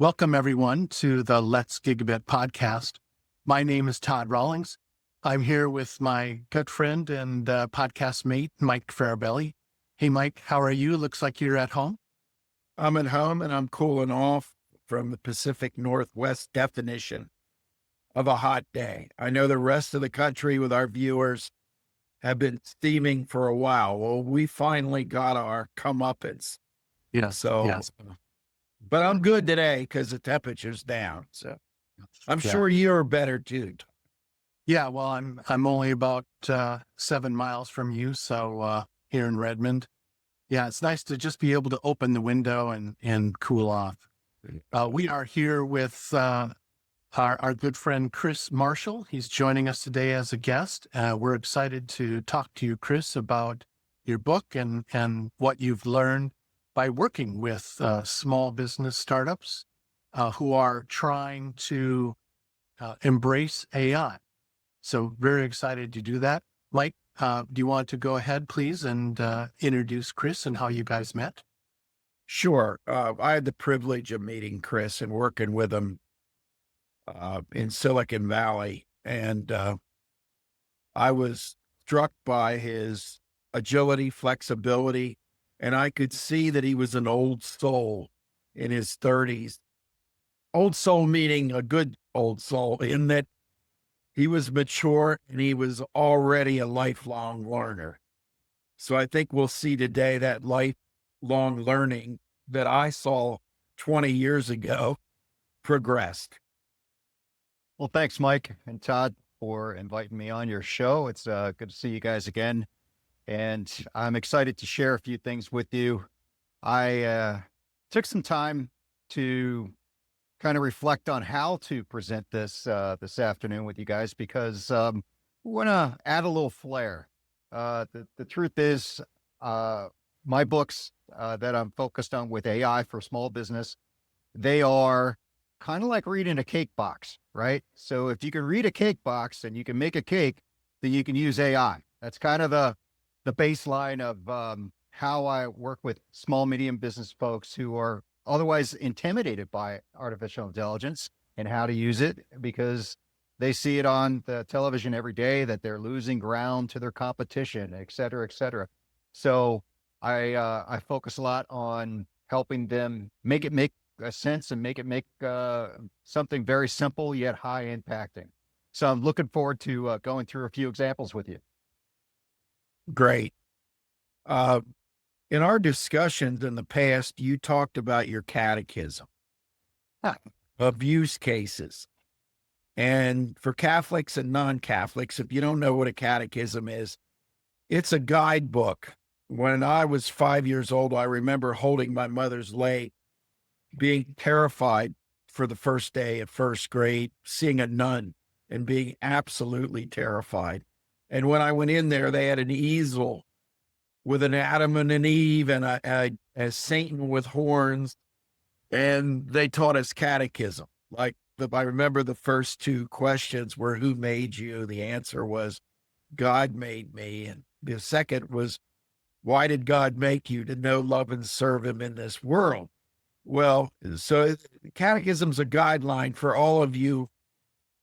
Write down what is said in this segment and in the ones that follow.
Welcome, everyone, to the Let's Gigabit podcast. My name is Todd Rawlings. I'm here with my good friend and podcast mate, Mike Farabelli. Hey, Mike, how are you? Looks like you're at home. I'm at home and I'm cooling off from the Pacific Northwest definition of a hot day. I know the rest of the country with our viewers have been steaming for a while. Well, we finally got our comeuppance. Yes. So, Yes. but I'm good today because the temperature's down. So I'm Yeah. sure you're better too. Yeah. Well, I'm only about 7 miles from you, so here in Redmond. Yeah, it's nice to just be able to open the window and cool off. We are here with our good friend Chris Marshall. He's joining us today as a guest. We're excited to talk to you, Chris, about your book and what you've learned by working with small business startups who are trying to embrace AI. So very excited to do that. Mike, do you want to go ahead, please, and introduce Chris and how you guys met? Sure. I had the privilege of meeting Chris and working with him in Silicon Valley. And I was struck by his agility, flexibility, and I could see that he was an old soul in his 30s. Old soul meaning a good old soul, in that he was mature and he was already a lifelong learner. So I think we'll see today that lifelong learning that I saw 20 years ago progressed. Well, thanks, Mike and Todd, for inviting me on your show. It's good to see you guys again. And I'm excited to share a few things with you. I took some time to kind of reflect on how to present this this afternoon with you guys, because we want to add a little flair. The truth is, my books that I'm focused on with AI for small business, they are kind of like reading a cake box, right? So if you can read a cake box and you can make a cake, then you can use AI. That's kind of the baseline of how I work with small, medium business folks who are otherwise intimidated by artificial intelligence and how to use it, because they see it on the television every day that they're losing ground to their competition, et cetera, et cetera. So I focus a lot on helping them make a sense and make something very simple yet high impacting. So I'm looking forward to going through a few examples with you. Great. In our discussions in the past, you talked about your catechism of use cases. And for Catholics and non-Catholics, if you don't know what a catechism is, it's a guidebook. When I was 5 years old, I remember holding my mother's leg, being terrified for the first day of first grade, seeing a nun and being absolutely terrified. And when I went in there, they had an easel with an Adam and an Eve and a Satan with horns. And they taught us catechism. I remember the first two questions were, who made you? The answer was, God made me. And the second was, why did God make you? To know, love, and serve him in this world. Well, so catechism's a guideline for all of you,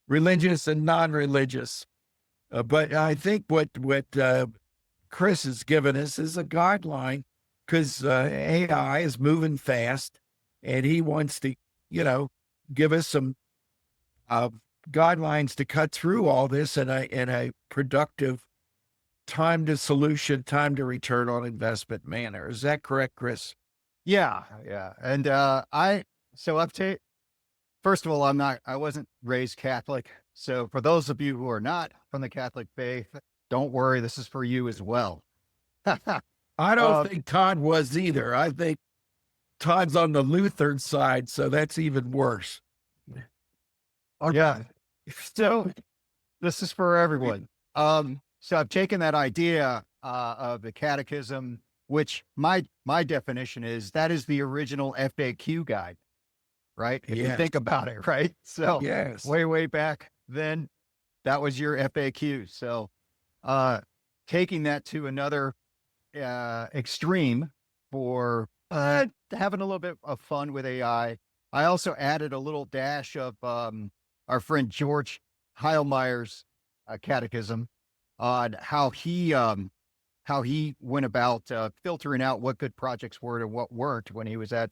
religious and non-religious. But I think what Chris has given us is a guideline, because AI is moving fast, and he wants to, give us some guidelines to cut through all this in a productive time to solution, time to return on investment manner. Is that correct, Chris? Yeah. And first of all, I wasn't raised Catholic. So for those of you who are not from the Catholic faith, don't worry, this is for you as well. I don't think Todd was either. I think Todd's on the Lutheran side, so that's even worse. Yeah. So this is for everyone. So I've taken that idea of the catechism, which my definition is that is the original FAQ guide, right? If you think about it, right? So yes, way back then, that was your FAQ. So taking that to another extreme for having a little bit of fun with AI I also added a little dash of our friend George Heilmeyer's catechism on how he went about filtering out what good projects were and what weren't when he was at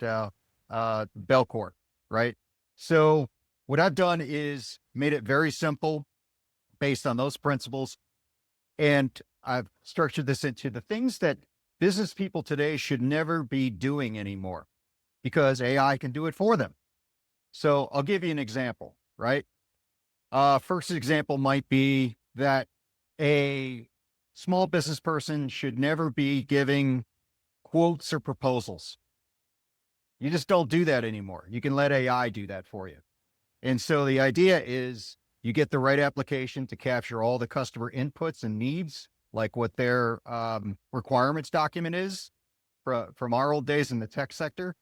Belcourt, right? So what I've done is made it very simple based on those principles. And I've structured this into the things that business people today should never be doing anymore because AI can do it for them. So I'll give you an example, right? First example might be that a small business person should never be giving quotes or proposals. You just don't do that anymore. You can let AI do that for you. And so the idea is you get the right application to capture all the customer inputs and needs, like what their requirements document is from our old days in the tech sector.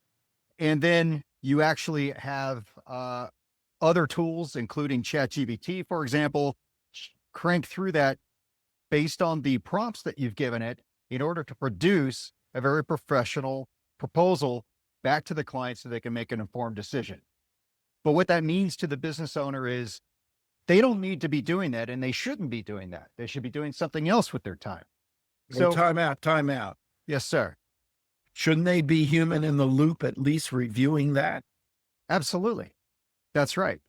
And then you actually have other tools, including ChatGPT, for example, crank through that based on the prompts that you've given it in order to produce a very professional proposal back to the client so they can make an informed decision. But what that means to the business owner is they don't need to be doing that, and they shouldn't be doing that. They should be doing something else with their time. So So, time out. yes, sir. Shouldn't they be human in the loop, at least reviewing that? Absolutely. That's right.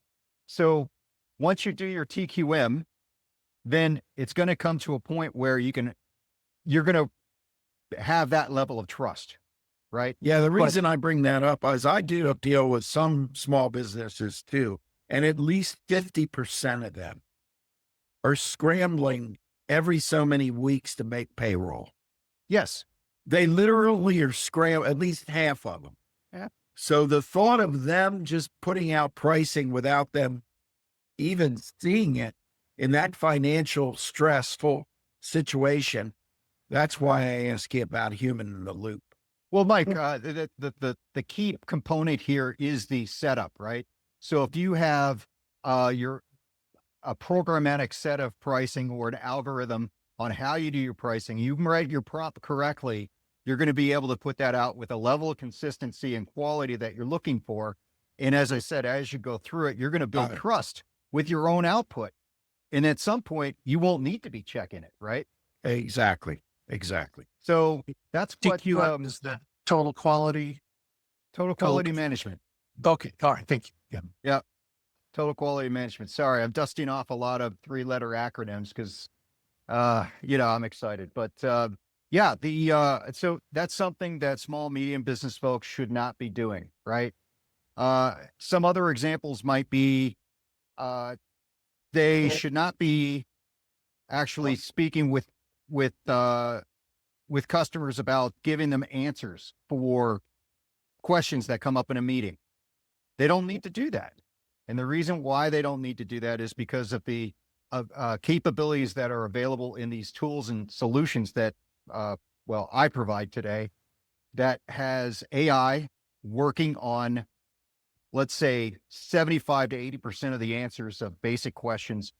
So once you do your TQM, then it's going to come to a point where you're going to have that level of trust, right? Yeah, the reason I bring that up is I do deal with some small businesses too, and at least 50% of them are scrambling every so many weeks to make payroll. Yes. They literally are scrambling, at least half of them. Yeah. So the thought of them just putting out pricing without them even seeing it in that financial stressful situation, that's why I ask you about human in the loop. Well, Mike, the key component here is the setup, right? So if you have a programmatic set of pricing or an algorithm on how you do your pricing, you write your prompt correctly, you're going to be able to put that out with a level of consistency and quality that you're looking for. And as I said, as you go through it, you're going to build trust with your own output. And at some point, you won't need to be checking it, right? Exactly. So that's what TQM is the total quality. total quality management. Okay. All right. Thank you. Yeah. Total quality management. Sorry, I'm dusting off a lot of 3-letter acronyms because, I'm excited. But so that's something that small, medium business folks should not be doing, right? Some other examples might be they should not be actually speaking with customers about giving them answers for questions that come up in a meeting. They don't need to do that. And the reason why they don't need to do that is because of the capabilities that are available in these tools and solutions that, I provide today that has AI working on, let's say 75 to 80% of the answers of basic questions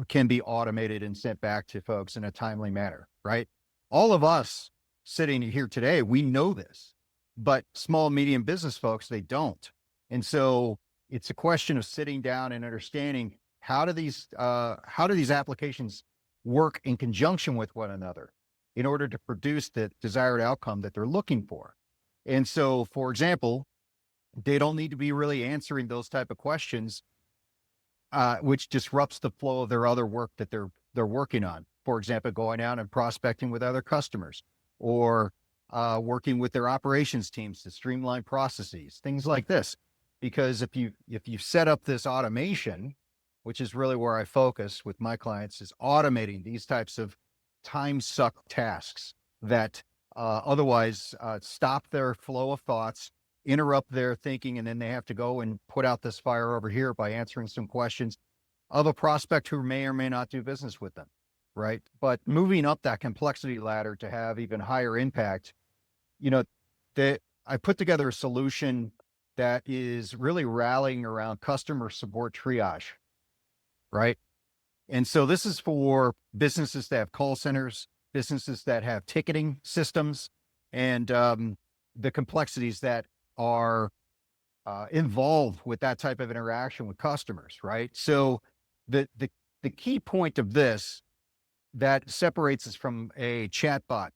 can be automated and sent back to folks in a timely manner, right? All of us sitting here today, we know this, but small, medium business folks, they don't. And so it's a question of sitting down and understanding how do these applications work in conjunction with one another in order to produce the desired outcome that they're looking for. And so, for example, they don't need to be really answering those type of questions, which disrupts the flow of their other work that they're working on. For example, going out and prospecting with other customers, or working with their operations teams to streamline processes, things like this. Because if you set up this automation, which is really where I focus with my clients, is automating these types of time-suck tasks that otherwise stop their flow of thoughts, interrupt their thinking, and then they have to go and put out this fire over here by answering some questions of a prospect who may or may not do business with them, right? But moving up that complexity ladder to have even higher impact, I put together a solution that is really rallying around customer support triage, right? And so this is for businesses that have call centers, businesses that have ticketing systems, and the complexities that are involved with that type of interaction with customers, right? So the key point of this that separates us from a chatbot,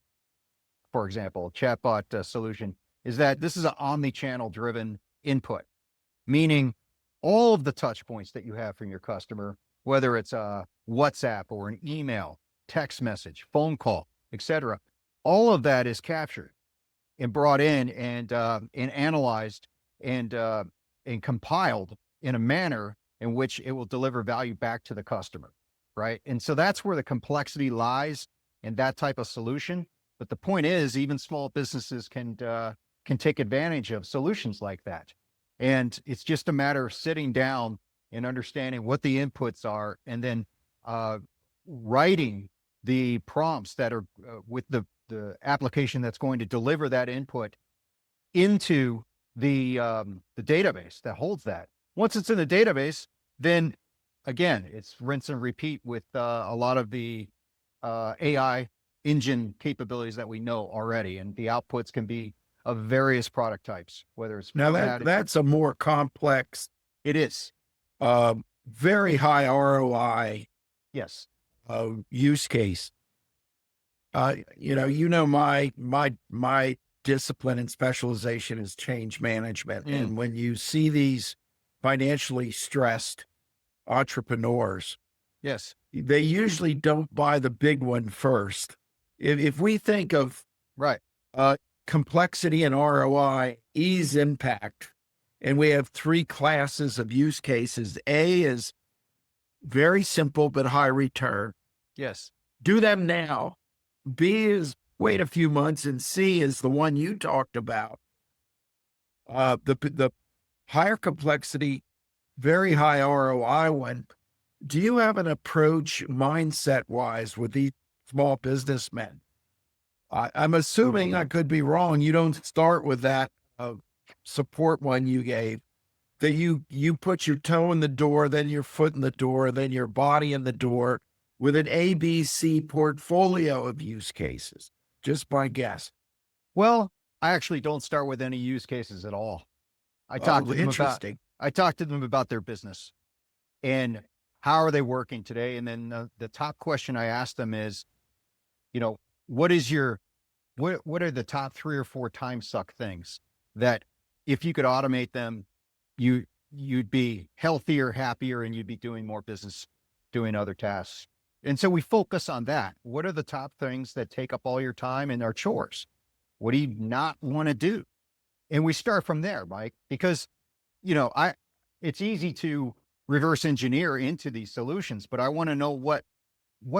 for example, chatbot solution, is that this is an omni-channel driven input, meaning all of the touch points that you have from your customer, whether it's a WhatsApp or an email, text message, phone call, etc., all of that is captured and brought in and analyzed and compiled in a manner in which it will deliver value back to the customer, right? And so that's where the complexity lies in that type of solution. But the point is, even small businesses can take advantage of solutions like that. And it's just a matter of sitting down and understanding what the inputs are, and then writing the prompts that are with the application that's going to deliver that input into the database that holds that. Once it's in the database, then again, it's rinse and repeat with a lot of the AI engine capabilities that we know already, and the outputs can be of various product types, whether it's Now that's a more complex, it is. very high ROI Yes. use case. My discipline and specialization is change management. And when you see these financially stressed entrepreneurs, yes, they usually don't buy the big one first. If we think of right, complexity and ROI, ease, impact, and we have three classes of use cases. A is very simple but high return. yes, Do them now. B is wait a few months, and C is the one you talked about. The higher complexity, very high ROI one. Do you have an approach mindset wise with these small businessmen? I'm assuming, I could be wrong, you don't start with that support one you gave, that you put your toe in the door, then your foot in the door, then your body in the door with an ABC portfolio of use cases. Just my guess. Well, I actually don't start with any use cases at all. I talk to them about their business and how are they working today. And then the top question I ask them is, what are the top 3 or 4 time suck things that if you could automate them, you'd be healthier, happier, and you'd be doing more business, doing other tasks. And so we focus on that. What are the top things that take up all your time and are chores? What do you not want to do? And we start from there, Mike, because, it's easy to reverse engineer into these solutions, but I want to know what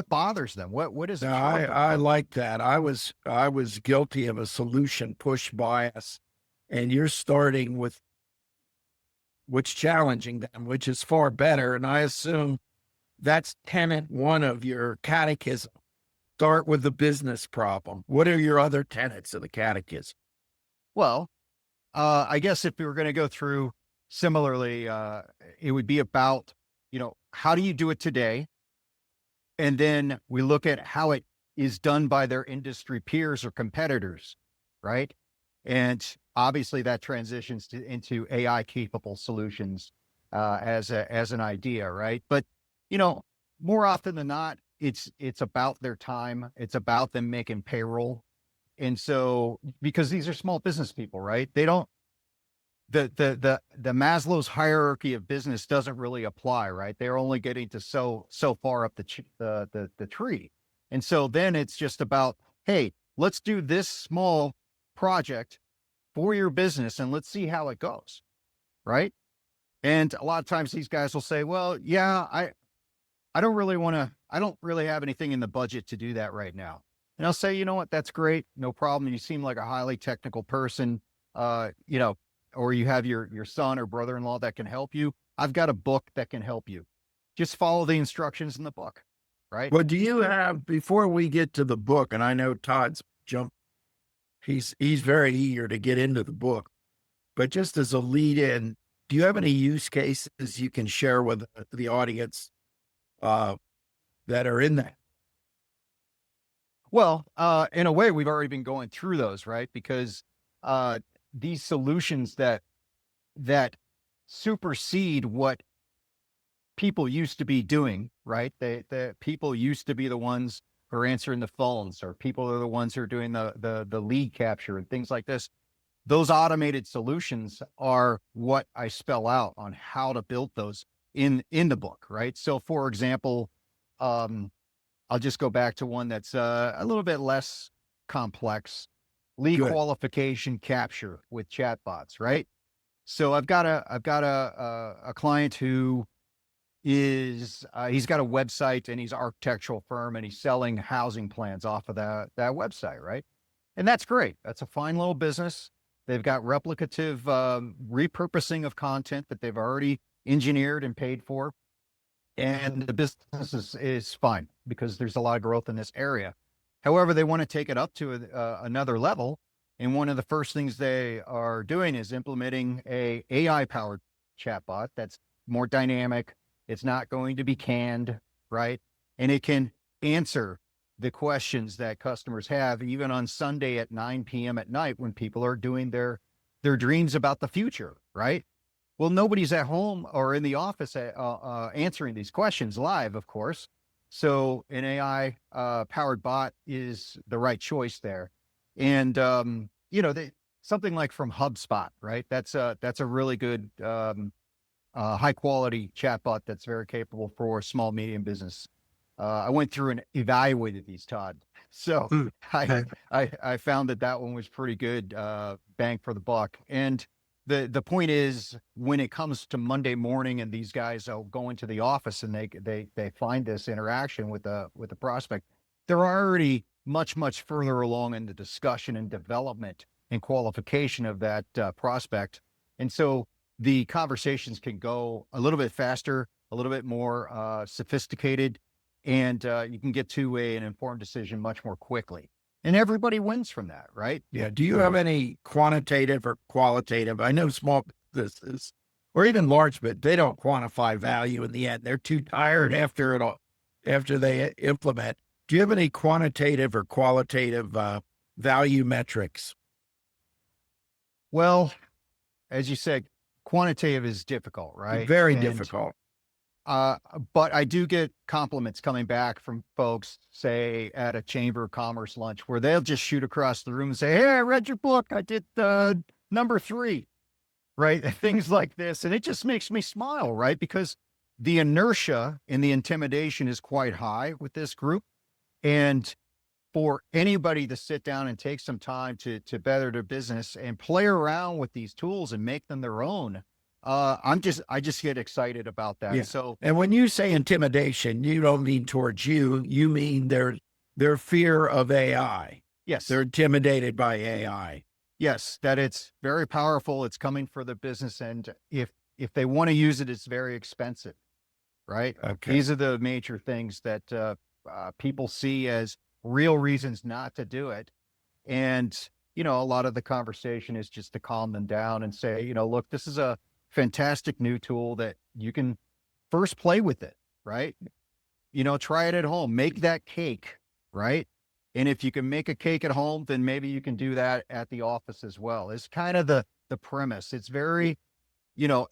bothers them. What is it? I like that. I was guilty of a solution push bias, and you're starting with what's challenging them, which is far better. And I assume that's tenet 1 of your catechism. Start with the business problem. What are your other tenets of the catechism? Well, I guess if we were going to go through similarly, it would be about, how do you do it today? And then we look at how it is done by their industry peers or competitors, right? And obviously that transitions into AI capable solutions as an idea, right? But, more often than not, it's about their time. It's about them making payroll. And so, because these are small business people, right? They don't, the Maslow's hierarchy of business doesn't really apply, right? They're only getting to so far up the tree. And so then it's just about, hey, let's do this small project for your business and let's see how it goes. Right. And a lot of times these guys will say, well, yeah, I don't really have anything in the budget to do that right now. And I'll say, you know what, that's great. No problem. You seem like a highly technical person, or you have your son or brother-in-law that can help you. I've got a book that can help you. Just follow the instructions in the book. Right. Well, do you have, before we get to the book, and I know Todd's he's very eager to get into the book, but just as a lead in, do you have any use cases you can share with the audience that are in that? Well, in a way, we've already been going through those, right? Because these solutions that that supersede what people used to be doing, right? The people used to be the ones who are answering the phones, or people are the ones who are doing the lead capture and things like this. Those automated solutions are what I spell out on how to build those in the book, right? So for example, I'll just go back to one that's a little bit less complex: lead Good. qualification capture with chatbots, right? So I've got a client who is he's got a website, and he's an architectural firm, and he's selling housing plans off of that website, right? And that's great. That's a fine little business. They've got replicative repurposing of content that they've already engineered and paid for, and the business is fine because there's a lot of growth in this area. However, they want to take it up to another level, and one of the first things they are doing is implementing a AI powered chatbot that's more dynamic. It's not going to be canned, right? And it can answer the questions that customers have, even on Sunday at 9 p.m. at night when people are doing their dreams about the future, right? Well, nobody's at home or in the office answering these questions live, of course. So an AI powered bot is the right choice there. And, something like from HubSpot, right? That's a really good high quality chatbot that's very capable for small, medium business. I went through and evaluated these, Todd. So I found that one was pretty good, bang for the buck. And the point is, when it comes to Monday morning and these guys go into the office and they find this interaction with the prospect, they're already much further along in the discussion and development and qualification of that prospect. And so the conversations can go a little bit faster, a little bit more sophisticated, and you can get to an informed decision much more quickly. And everybody wins from that, right? Yeah. Do you have any quantitative or qualitative? I know small businesses or even large, but they don't quantify value in the end. They're too tired after they implement. Do you have any quantitative or qualitative value metrics? Well, as you said, quantitative is difficult, right? Very difficult. But I do get compliments coming back from folks, say at a Chamber of Commerce lunch, where they'll just shoot across the room and say, "Hey, I read your book. I did number 3," right? Things like this. And it just makes me smile, right? Because the inertia and the intimidation is quite high with this group. And for anybody to sit down and take some time to better their business and play around with these tools and make them their own, I just get excited about that. Yeah. So, and when you say intimidation, you don't mean towards you. You mean their fear of AI. yes, They're intimidated by AI. yes, that it's very powerful. It's coming for the business, and if they want to use it, it's very expensive, right? Okay. These are the major things that people see as real reasons not to do it. And, a lot of the conversation is just to calm them down and say, look, this is a fantastic new tool that you can first play with it, right? Try it at home, make that cake, right? And if you can make a cake at home, then maybe you can do that at the office as well. It's kind of the premise. It's very,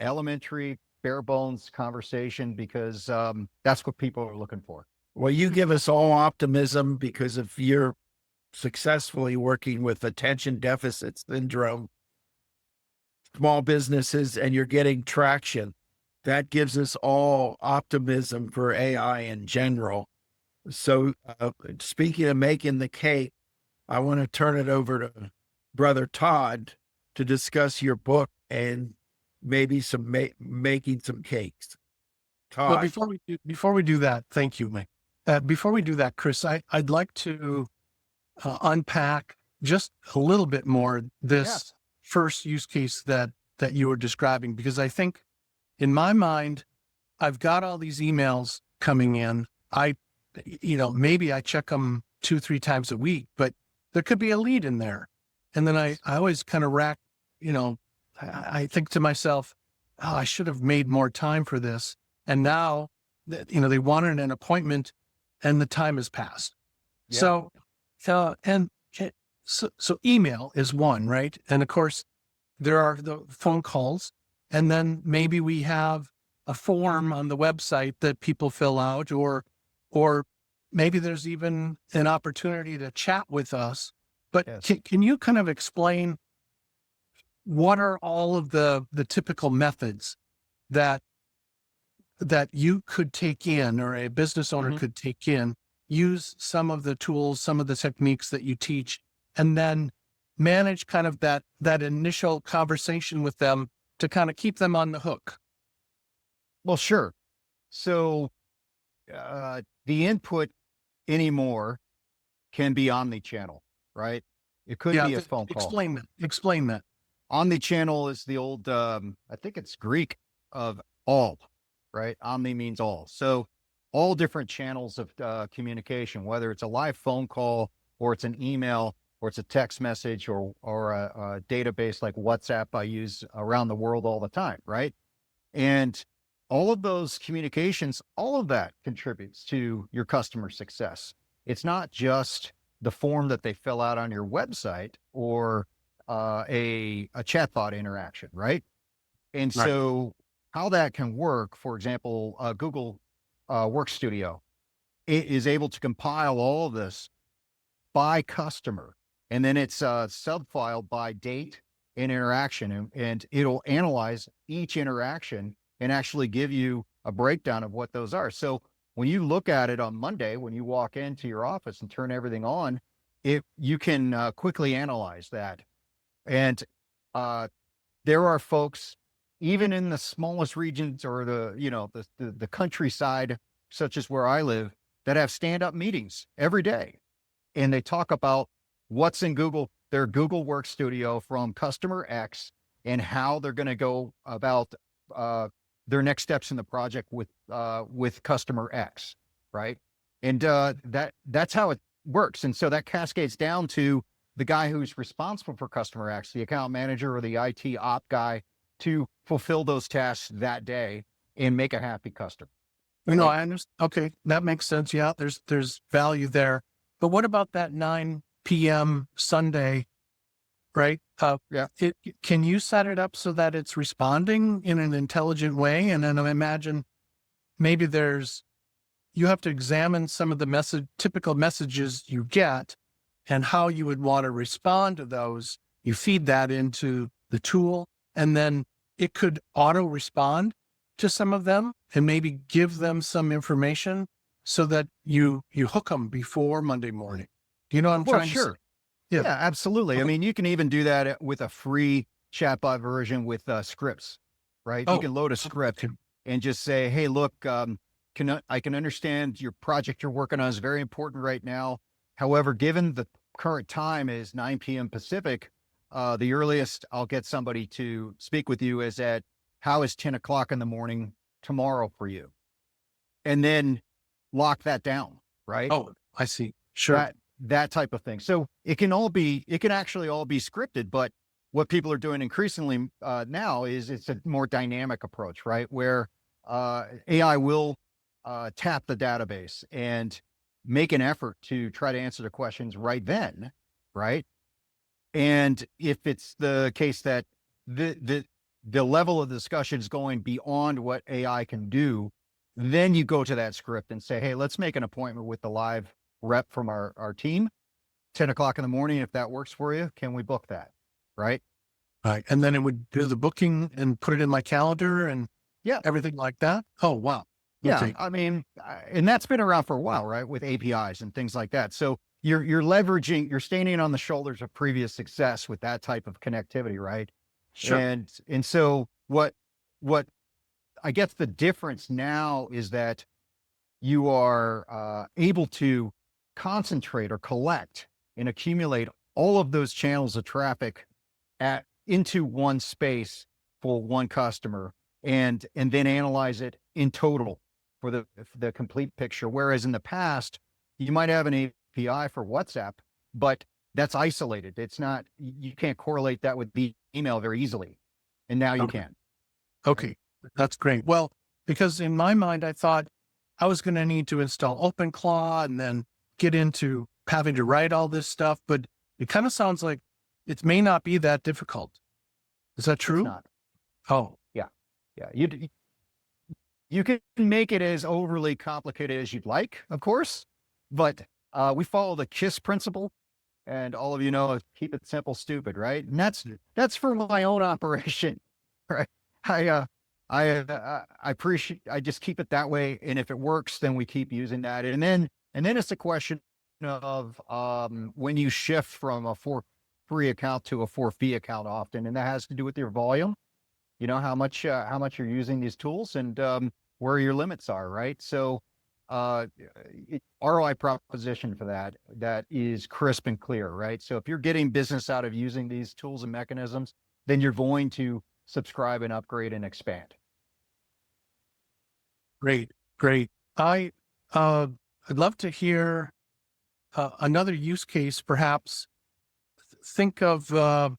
elementary, bare bones conversation, because that's what people are looking for. Well, you give us all optimism because if you're successfully working with attention deficit syndrome, small businesses, and you're getting traction, that gives us all optimism for AI in general. So speaking of making the cake, I want to turn it over to Brother Todd to discuss your book and maybe some making some cakes. Todd. Well, before we do that, thank you, Mike. Before we do that, Chris, I'd like to unpack just a little bit more this first use case that you were describing, because I think in my mind, I've got all these emails coming in. Maybe I check them 2-3 times a week, but there could be a lead in there. And then I always kind of I think to myself, oh, I should have made more time for this. And now, they wanted an appointment and the time has passed. Yeah. So email is one, right? And of course, there are the phone calls, And then maybe we have a form on the website that people fill out, or maybe there's even an opportunity to chat with us. But Yes. can you kind of explain what are all of the typical methods that you could take in, or a business owner could take in, use some of the tools, some of the techniques that you teach, and then manage kind of that initial conversation with them to kind of keep them on the hook? Well, sure. So the input anymore can be omni-channel, right? It could be a phone call. Explain that. Omni-channel is the old, I think it's Greek, of all, right? Omni means all. So all different channels of communication, whether it's a live phone call, or it's an email, or it's a text message, or a database like WhatsApp I use around the world all the time, right? And all of those communications, all of that contributes to your customer success. It's not just the form that they fill out on your website, or a chatbot interaction, right? And Right. so how that can work, for example, Google Work Studio, it is able to compile all of this by customer, and then it's subfiled by date and interaction, and it'll analyze each interaction and actually give you a breakdown of what those are. So when you look at it on Monday, when you walk into your office and turn everything on, you can quickly analyze that. And there are folks, even in the smallest regions, or the countryside, such as where I live, that have stand-up meetings every day. And they talk about what's in their Google Work Studio from customer X, and how they're going to go about their next steps in the project with customer X, right? And that's how it works. And so that cascades down to the guy who's responsible for customer X, the account manager or the IT op guy, to fulfill those tasks that day and make a happy customer. I understand. Okay, that makes sense. Yeah, there's value there. But what about that 9 p.m. Sunday, right? Yeah. Can you set it up so that it's responding in an intelligent way? And then I imagine maybe you have to examine some of the typical messages you get and how you would want to respond to those. You feed that into the tool, and then it could auto respond to some of them and maybe give them some information so that you hook them before Monday morning. Do you know what I'm trying to say? Yeah, absolutely. I mean, you can even do that with a free chatbot version with scripts, right? You can load a script and just say, hey, look, I can understand your project you're working on is very important right now. However, given the current time is 9 p.m. Pacific, the earliest I'll get somebody to speak with you is how is 10 o'clock in the morning tomorrow for you? And then lock that down, right? Oh, I see. Sure. That type of thing. So it can actually all be scripted, but what people are doing increasingly now is it's a more dynamic approach, right? Where AI will tap the database and make an effort to try to answer the questions right then, right? And if it's the case that the level of discussion is going beyond what AI can do, then you go to that script and say, hey, let's make an appointment with the live rep from our team, 10 o'clock in the morning. If that works for you, can we book that? Right. Right. And then it would do the booking and put it in my calendar and everything like that. Oh, wow. Yeah. Okay. I mean, and that's been around for a while, right? With APIs and things like that. So you're leveraging, you're standing on the shoulders of previous success with that type of connectivity, right? Sure. And so what I guess the difference now is that you are able to concentrate or collect and accumulate all of those channels of traffic into one space for one customer, and then analyze it in total for the complete picture. Whereas in the past, you might have an API for WhatsApp, but that's isolated. It's not, you can't correlate that with the email very easily. And now you can. Okay. That's great. Well, because in my mind, I thought I was going to need to install OpenClaw and then get into having to write all this stuff, but it kind of sounds like it may not be that difficult. Is that true? It's not. Oh, Yeah. Yeah. You can make it as overly complicated as you'd like, of course, but we follow the KISS principle, and all of you know, keep it simple, stupid, right? And that's for my own operation, right? I appreciate. I just keep it that way, and if it works, then we keep using that, and then it's a question of when you shift from a for free account to a for fee account often, and that has to do with your volume. You know how much you're using these tools, and where your limits are, right? So ROI proposition for that is crisp and clear, right? So if you're getting business out of using these tools and mechanisms, then you're going to subscribe and upgrade and expand. Great, great. I'd love to hear another use case. Perhaps think of a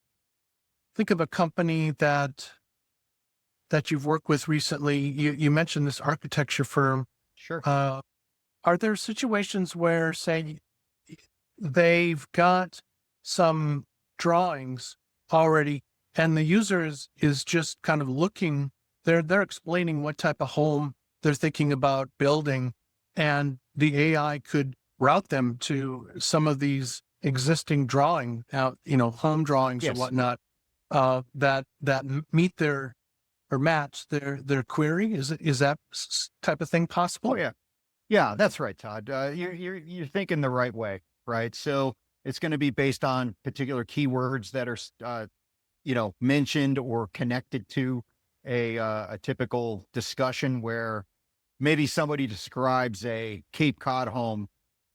company that you've worked with recently. You mentioned this architecture firm. Sure. Are there situations where, say, they've got some drawings already, and the user is just kind of looking, they're explaining what type of home they're thinking about building, and the AI could route them to some of these existing home drawings or Yes. whatnot, that meet their or match their query? Is that type of thing possible? Oh yeah. Yeah, that's right, Todd. You're thinking the right way, right? So it's going to be based on particular keywords that are, mentioned or connected to a typical discussion where maybe somebody describes a Cape Cod home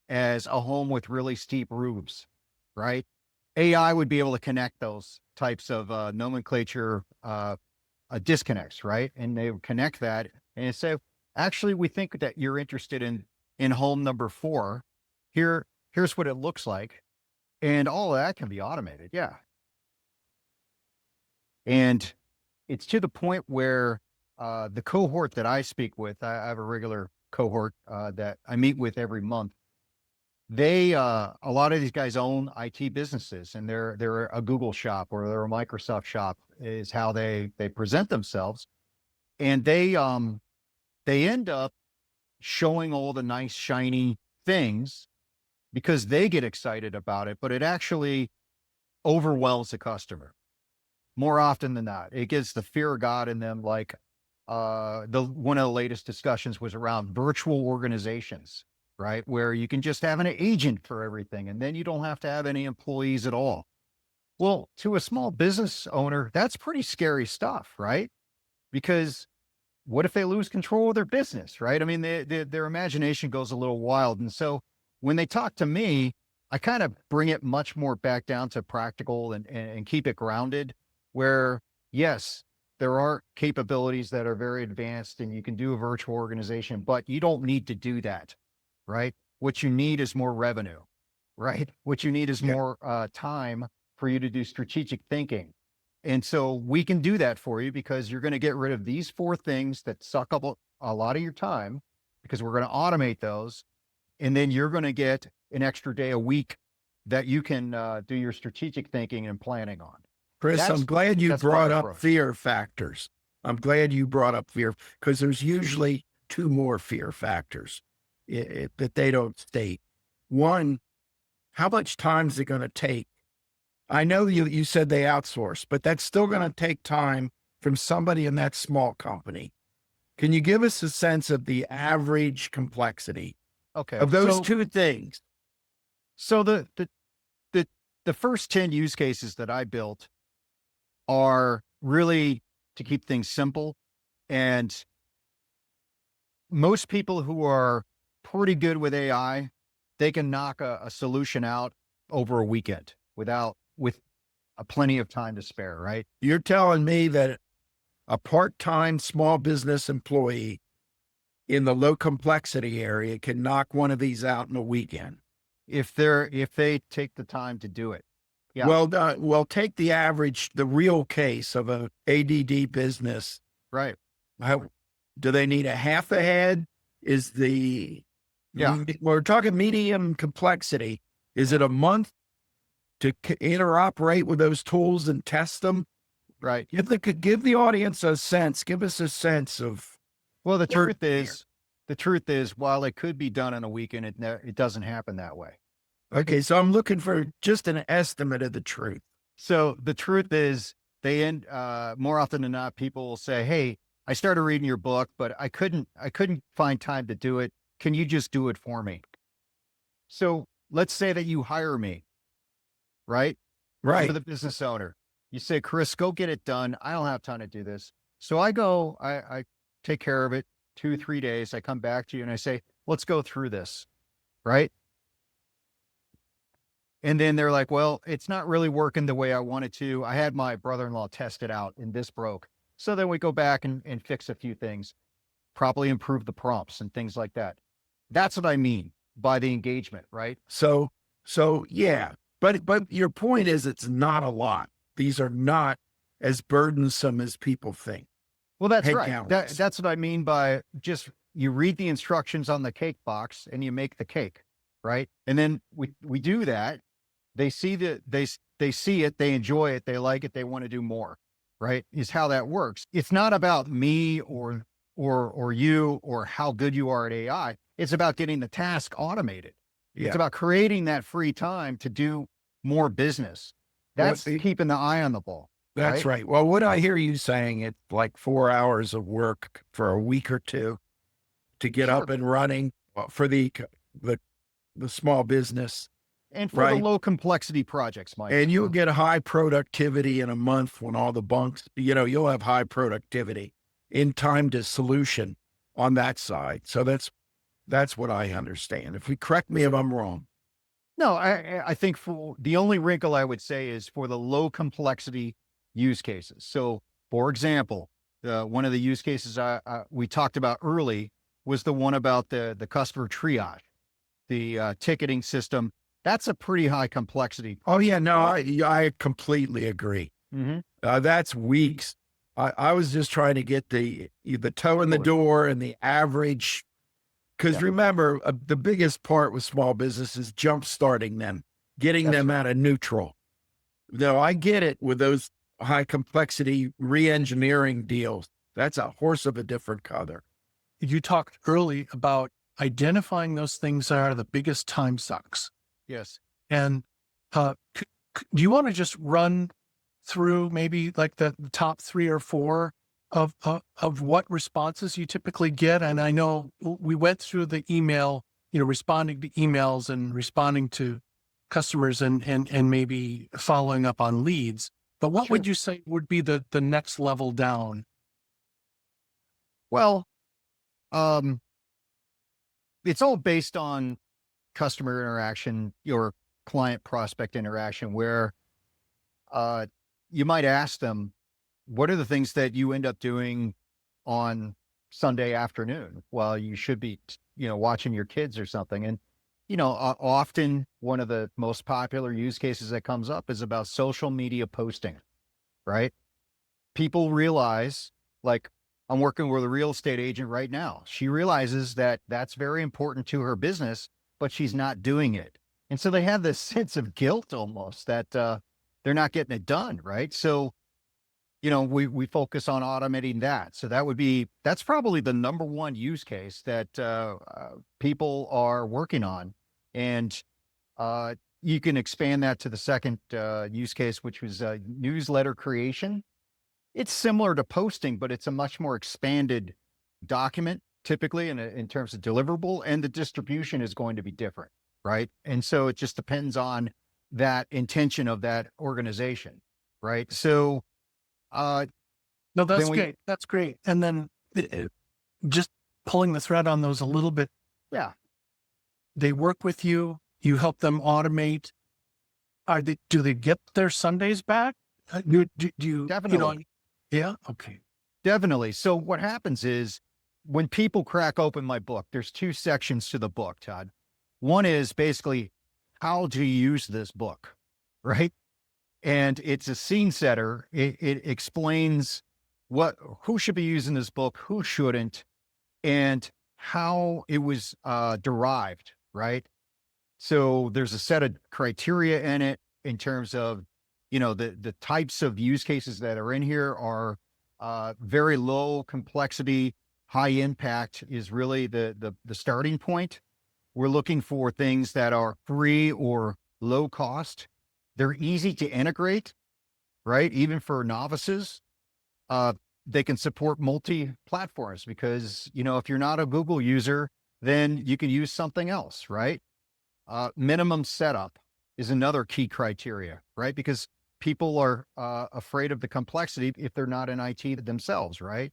as a home with really steep roofs, right? AI would be able to connect those types of nomenclature disconnects, right? And they would connect that and say, actually, we think that you're interested in home number 4. Here's what it looks like. And all of that can be automated. Yeah. And it's to the point where the cohort that I speak with, I have a regular cohort that I meet with every month. A lot of these guys own IT businesses, and they're a Google shop or they're a Microsoft shop is how they present themselves. And they end up showing all the nice, shiny things because they get excited about it, but it actually overwhelms the customer more often than not. It gets the fear of God in them. Like one of the latest discussions was around virtual organizations, right? Where you can just have an agent for everything, and then you don't have to have any employees at all. Well, to a small business owner, that's pretty scary stuff, right? Because what if they lose control of their business, right? I mean, their imagination goes a little wild. And so when they talk to me, I kind of bring it much more back down to practical and keep it grounded, where yes, there are capabilities that are very advanced and you can do a virtual organization, but you don't need to do that, right? What you need is more revenue, right? What you need is more time for you to do strategic thinking. And so we can do that for you because you're going to get rid of these 4 things that suck up a lot of your time because we're going to automate those. And then you're going to get an extra day a week that you can do your strategic thinking and planning on. Chris, I'm glad you brought up fear factors. I'm glad you brought up fear because there's usually 2 more fear factors that they don't state. One, how much time is it going to take? I know you said they outsource, but that's still going to take time from somebody in that small company. Can you give us a sense of the average complexity of those 2 things? So the first 10 use cases that I built are really to keep things simple. And most people who are pretty good with AI, they can knock a solution out over a weekend with plenty of time to spare, right? You're telling me that a part-time small business employee in the low complexity area can knock one of these out in a weekend if they take the time to do it. Yeah. Well, take the average, the real case of a ADD business. Right. Do they need a half a head? We're talking medium complexity. Is it a month to interoperate with those tools and test them? right? Give the audience a sense. Give us a sense of. Well, the We're truth is, while it could be done in a weekend, it doesn't happen that way. Okay, so I'm looking for just an estimate of the truth. So the truth is, they end more often than not, people will say, "Hey, I started reading your book, but I couldn't find time to do it. Can you just do it for me?" So let's say that you hire me, right? Right. You're the business owner. You say, "Chris, go get it done. I don't have time to do this." So I go, I take care of it 2, 3 days. I come back to you and I say, "Let's go through this." Right. And then they're like, "Well, it's not really working the way I wanted to. I had my brother-in-law test it out and this broke." So then we go back and fix a few things, probably improve the prompts and things like that. That's what I mean by the engagement, right? So yeah, but your point is it's not a lot. These are not as burdensome as people think. Well, that's Head right. count. That's what I mean by just you read the instructions on the cake box and you make the cake, right? And then we do that. They see they see it, they enjoy it, they like it, they want to do more, right? Is how that works. It's not about me or you or how good you are at AI. It's about getting the task automated. Yeah. It's about creating that free time to do more business. That's keeping the eye on the ball. That's right. Well, what I hear you saying, it's like 4 hours of work for a week or two to get Sure. up and running for the small business. And for the low complexity projects, Mike. And you'll get high productivity in a month when all the bunks, you'll have high productivity in time to solution on that side. So that's what I understand. If we correct me if I'm wrong. No, I think for the only wrinkle I would say is for the low complexity use cases. So for example, one of the use cases we talked about early was the one about the customer triage, the ticketing system. That's a pretty high complexity. Oh yeah, no, I completely agree. Mm-hmm. That's weeks. I was just trying to get the toe in the door and the average. Because remember, the biggest part with small business is jump starting them, getting them out of neutral. No, I get it with those high complexity re-engineering deals. That's a horse of a different color. You talked early about identifying those things that are the biggest time sucks. Yes. And do you want to just run through maybe like the top 3 or 4 of what responses you typically get? And I know we went through the email, responding to emails and responding to customers and maybe following up on leads. But what would you say would be the next level down? Well, it's all based on customer interaction, your client prospect interaction, where you might ask them, what are the things that you end up doing on Sunday afternoon while you should be, watching your kids or something? And, often one of the most popular use cases that comes up is about social media posting, right? People realize, like, I'm working with a real estate agent right now. She realizes that that's very important to her business, but she's not doing it. And so they have this sense of guilt almost that they're not getting it done, right? So, we focus on automating that. So that's probably the number one use case that people are working on. And you can expand that to the second use case, which was newsletter creation. It's similar to posting, but it's a much more expanded document, typically in terms of deliverable, and the distribution is going to be different, right? And so it just depends on that intention of that organization, right? So, no, that's great. That's great. And then just pulling the thread on those a little bit. Yeah. They work with you. You help them automate. Do they get their Sundays back? Do you Definitely. Yeah. Okay. Definitely. So what happens is when people crack open my book, there's 2 sections to the book, Todd. One is basically how to use this book, right? And it's a scene setter. It explains who should be using this book, who shouldn't, and how it was derived, right? So there's a set of criteria in it in terms of the types of use cases that are in here are very low complexity, high impact is really the starting point. We're looking for things that are free or low cost. They're easy to integrate, right? Even for novices, they can support multi-platforms because, if you're not a Google user, then you can use something else, right? Minimum setup is another key criteria, right? Because people are afraid of the complexity if they're not in IT themselves, right?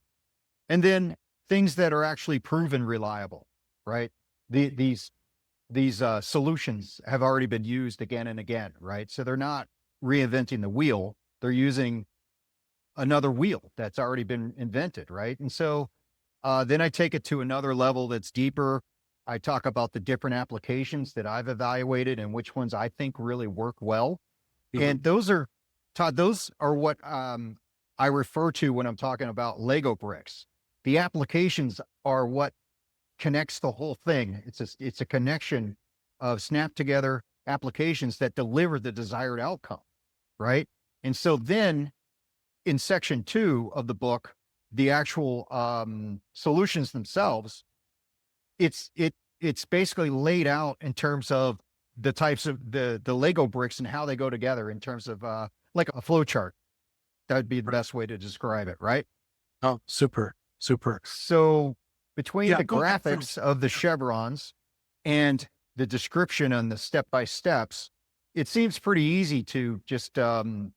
And then things that are actually proven reliable, right? These solutions have already been used again and again, right? So they're not reinventing the wheel; they're using another wheel that's already been invented, right? And so then I take it to another level that's deeper. I talk about the different applications that I've evaluated and which ones I think really work well. And those are, Todd, those are what I refer to when I'm talking about Lego bricks. The applications are what connects the whole thing. It's a connection of snap together applications that deliver the desired outcome, right? And so then in section 2 of the book, the actual solutions themselves, it's basically laid out in terms of the types of the Lego bricks and how they go together in terms of like a flow chart. That'd be the best way to describe it, right? Oh, super. So between the go ahead. graphics of the chevrons and the description and the step-by-steps, it seems pretty easy to just, to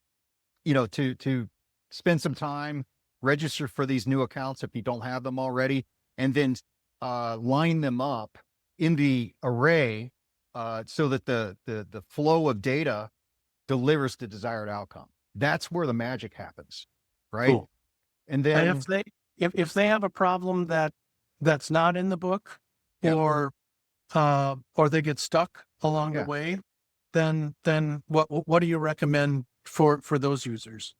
spend some time, register for these new accounts if you don't have them already, and then line them up in the array so that the flow of data delivers the desired outcome. That's where the magic happens, right? Cool. And then And if they have a problem that's not in the book, or they get stuck along the way, then what do you recommend for those users?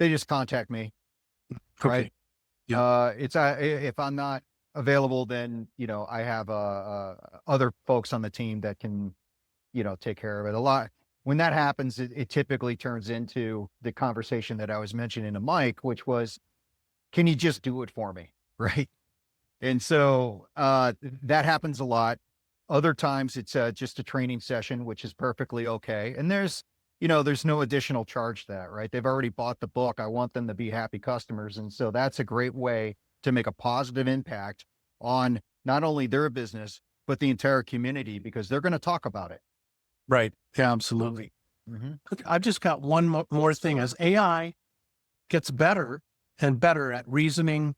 they just contact me, Okay. right? Yeah. It's if I'm not available, then I have other folks on the team that can take care of it. A lot when that happens, it typically turns into the conversation that I was mentioning to Mike, which was, can you just do it for me, right? And so that happens a lot. Other times it's just a training session, which is perfectly okay. And there's no additional charge to that, right? They've already bought the book. I want them to be happy customers. And so that's a great way to make a positive impact on not only their business, but the entire community, because they're going to talk about it. Right. Yeah, absolutely. Mm-hmm. I've just got one more thing. As AI gets better and better at reasoning,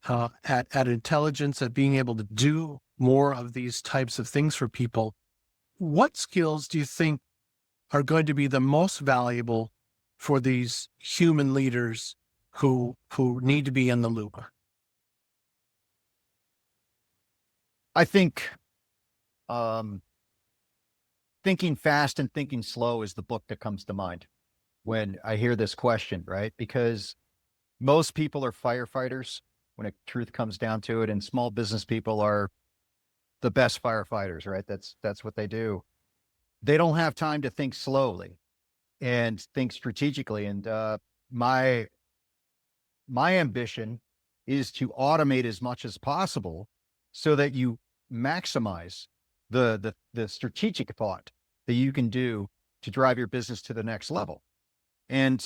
at intelligence, at being able to do more of these types of things for people, what skills do you think are going to be the most valuable for these human leaders who need to be in the loop? I think Thinking Fast and Thinking Slow is the book that comes to mind when I hear this question, right? Because most people are firefighters when the truth comes down to it, and small business people are the best firefighters, right? That's what they do. They don't have time to think slowly and think strategically. And my ambition is to automate as much as possible so that you maximize the strategic thought that you can do to drive your business to the next level. And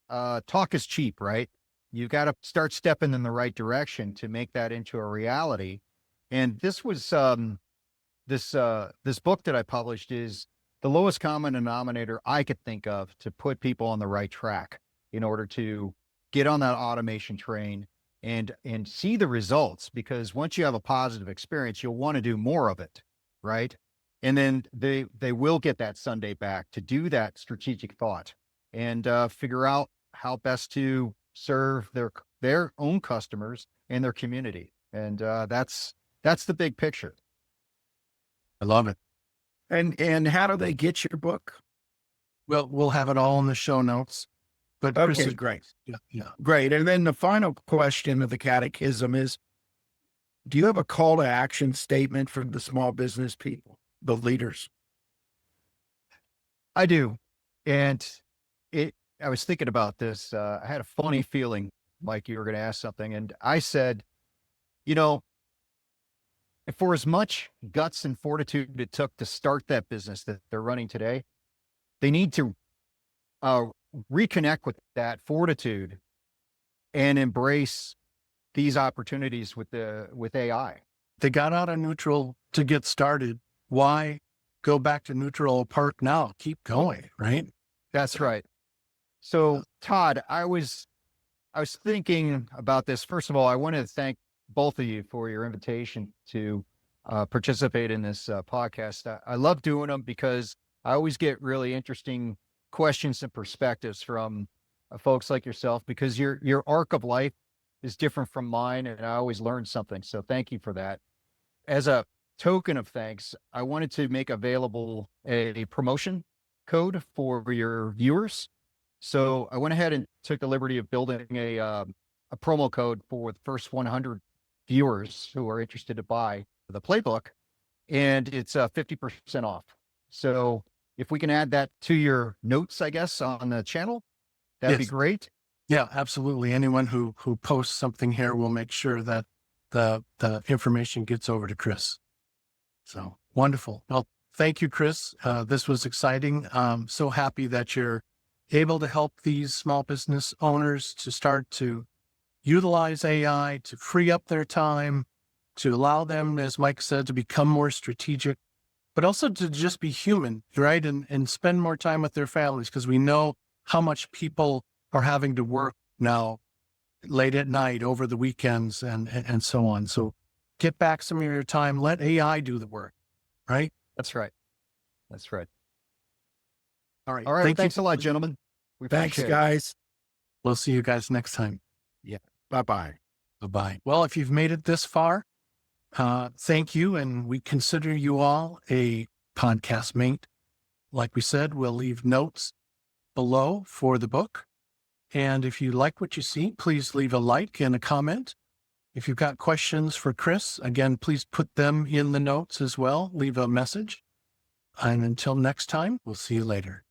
talk is cheap, right? You've got to start stepping in the right direction to make that into a reality. And this was this book that I published is the lowest common denominator I could think of to put people on the right track in order to get on that automation train and see the results. Because once you have a positive experience, you'll want to do more of it, right? And then they will get that Sunday back to do that strategic thought and figure out how best to serve their own customers and their community. And that's the big picture. I love it. And how do they get your book? Well, we'll have it all in the show notes. But Okay, Chris, great. yeah. Great. And then the final question of the catechism is, do you have a call to action statement for the small business people, the leaders? I do. And I was thinking about this. I had a funny feeling, Mike, you were going to ask something. And I said, you know, for as much guts and fortitude it took to start that business that they're running today, they need to reconnect with that fortitude and embrace these opportunities with AI. They got out of neutral to get started. Why go back to neutral park now? Keep going, right? That's right. So Todd, I was thinking about this. First of all, I want to thank both of you for your invitation to participate in this podcast. I love doing them because I always get really interesting questions and perspectives from folks like yourself, because your arc of life is different from mine, and I always learn something. So thank you for that. As a token of thanks, I wanted to make available a promotion code for your viewers. So I went ahead and took the liberty of building a promo code for the first 100 viewers who are interested to buy the Playbook, and it's 50% off. So if we can add that to your notes, I guess, on the channel, that'd be great. Yeah, absolutely. Anyone who posts something here will make sure that the information gets over to Chris. So wonderful. Well, thank you, Chris. This was exciting. I'm so happy that you're able to help these small business owners to start to utilize AI to free up their time, to allow them, as Mike said, to become more strategic, but also to just be human, right? And spend more time with their families, because we know how much people are having to work now late at night, over the weekends, and so on. So get back some of your time. Let AI do the work, right? That's right. That's right. All right. All right. Thanks a lot, gentlemen. Thanks, guys. We'll see you guys next time. Yeah. Bye-bye. Bye-bye. Well, if you've made it this far, thank you. And we consider you all a podcast mate. Like we said, we'll leave notes below for the book. And if you like what you see, please leave a like and a comment. If you've got questions for Chris, again, please put them in the notes as well. Leave a message. And until next time, we'll see you later.